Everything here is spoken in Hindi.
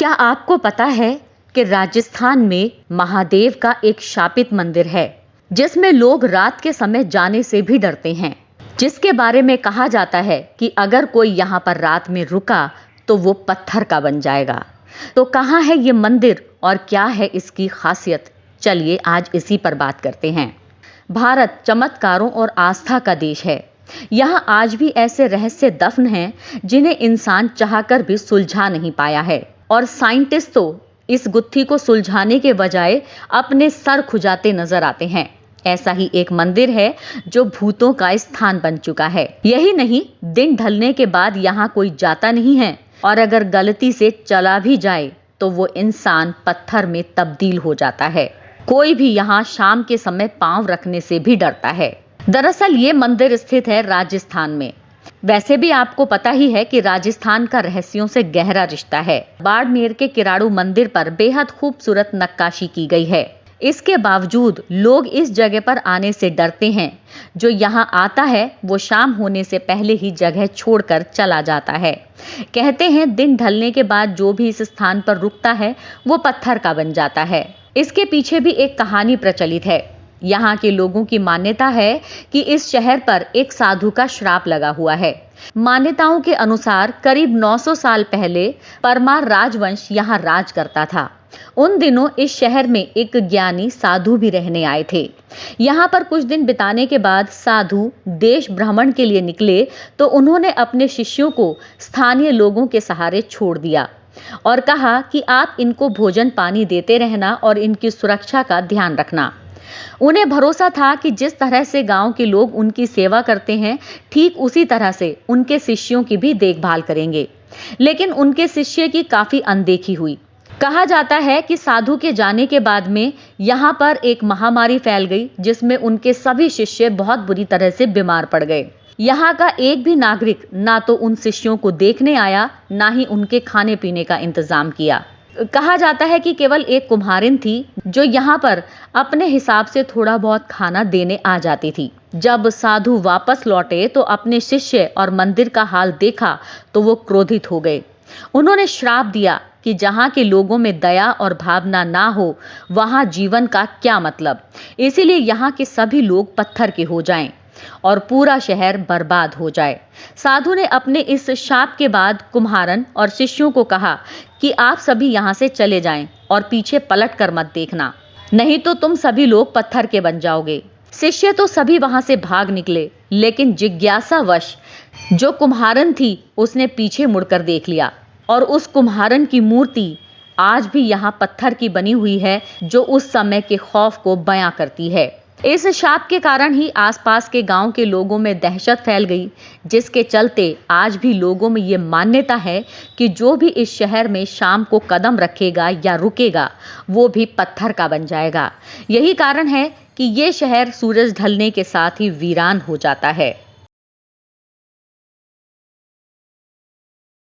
क्या आपको पता है कि राजस्थान में महादेव का एक शापित मंदिर है जिसमें लोग रात के समय जाने से भी डरते हैं, जिसके बारे में कहा जाता है कि अगर कोई यहाँ पर रात में रुका तो वो पत्थर का बन जाएगा। तो कहाँ है ये मंदिर और क्या है इसकी खासियत? चलिए आज इसी पर बात करते हैं। भारत चमत्कारों और आस्था का देश है। यहाँ आज भी ऐसे रहस्य दफन हैं जिन्हें इंसान चाहकर भी सुलझा नहीं पाया है, और साइंटिस्ट तो इस गुत्थी को सुलझाने के बजाय अपने सर खुजाते नजर आते हैं। ऐसा ही एक मंदिर है जो भूतों का स्थान बन चुका है। यही नहीं, दिन ढलने के बाद यहाँ कोई जाता नहीं है, और अगर गलती से चला भी जाए तो वो इंसान पत्थर में तब्दील हो जाता है। कोई भी यहाँ शाम के समय पांव रखने से भी डरता है। दरअसल ये मंदिर स्थित है राजस्थान में। वैसे भी आपको पता ही है कि राजस्थान का रहस्यों से गहरा रिश्ता है। बाड़मेर के किराड़ू मंदिर पर बेहद खूबसूरत नक्काशी की गई है। इसके बावजूद लोग इस जगह पर आने से डरते हैं। जो यहाँ आता है वो शाम होने से पहले ही जगह छोड़कर चला जाता है। कहते हैं दिन ढलने के बाद जो भी इस स्थान पर रुकता है वो पत्थर का बन जाता है। इसके पीछे भी एक कहानी प्रचलित है। यहाँ के लोगों की मान्यता है कि इस शहर पर एक साधु का श्राप लगा हुआ है। मान्यताओं के अनुसार करीब 900 साल पहले परमार राजवंश यहाँ राज करता था। उन दिनों इस शहर में एक ज्ञानी साधु भी रहने आए थे। यहाँ पर कुछ दिन बिताने के बाद साधु देश भ्रमण के लिए निकले तो उन्होंने अपने शिष्यों को स्थानीय लोगों के सहारे छोड़ दिया और कहा कि आप इनको भोजन पानी देते रहना और इनकी सुरक्षा का ध्यान रखना। उन्हें भरोसा था कि जिस तरह से गांव के लोग उनकी सेवा करते हैं, ठीक उसी तरह से उनके शिष्यों की भी देखभाल करेंगे। लेकिन उनके शिष्य की काफी अनदेखी हुई। कहा जाता है कि साधु के जाने के बाद में यहाँ पर एक महामारी फैल गई, जिसमें उनके सभी शिष्य बहुत बुरी तरह से बीमार पड़ गए। यहाँ का एक भी नागरिक ना तो उन शिष्यों को देखने आया, ना ही उनके खाने पीने का इंतजाम किया। कहा जाता है कि केवल एक कुम्हारिन थी जो यहाँ पर अपने हिसाब से थोड़ा बहुत खाना देने आ जाती थी। जब साधु वापस लौटे तो अपने शिष्य और मंदिर का हाल देखा तो वो क्रोधित हो गए। उन्होंने श्राप दिया कि जहाँ के लोगों में दया और भावना ना हो वहाँ जीवन का क्या मतलब। इसीलिए यहाँ के सभी लोग पत्थर के हो जाएं और पूरा शहर बर्बाद हो जाए। साधु ने अपने इस शाप के बाद कुम्हारन और शिष्यों को कहा कि आप सभी यहाँ से चले जाएं और पीछे पलट कर मत देखना, नहीं तो तुम सभी लोग पत्थर के बन जाओगे। शिष्य तो सभी वहां से भाग निकले, लेकिन जिज्ञासावश जो कुम्हारन थी उसने पीछे मुड़कर देख लिया, और उस कुम्हारन की मूर्ति आज भी यहाँ पत्थर की बनी हुई है, जो उस समय के खौफ को बयां करती है। इस शाप के कारण ही आसपास के गांव के लोगों में दहशत फैल गई, जिसके चलते आज भी लोगों में ये मान्यता है कि जो भी इस शहर में शाम को कदम रखेगा या रुकेगा वो भी पत्थर का बन जाएगा। यही कारण है कि ये शहर सूरज ढलने के साथ ही वीरान हो जाता है।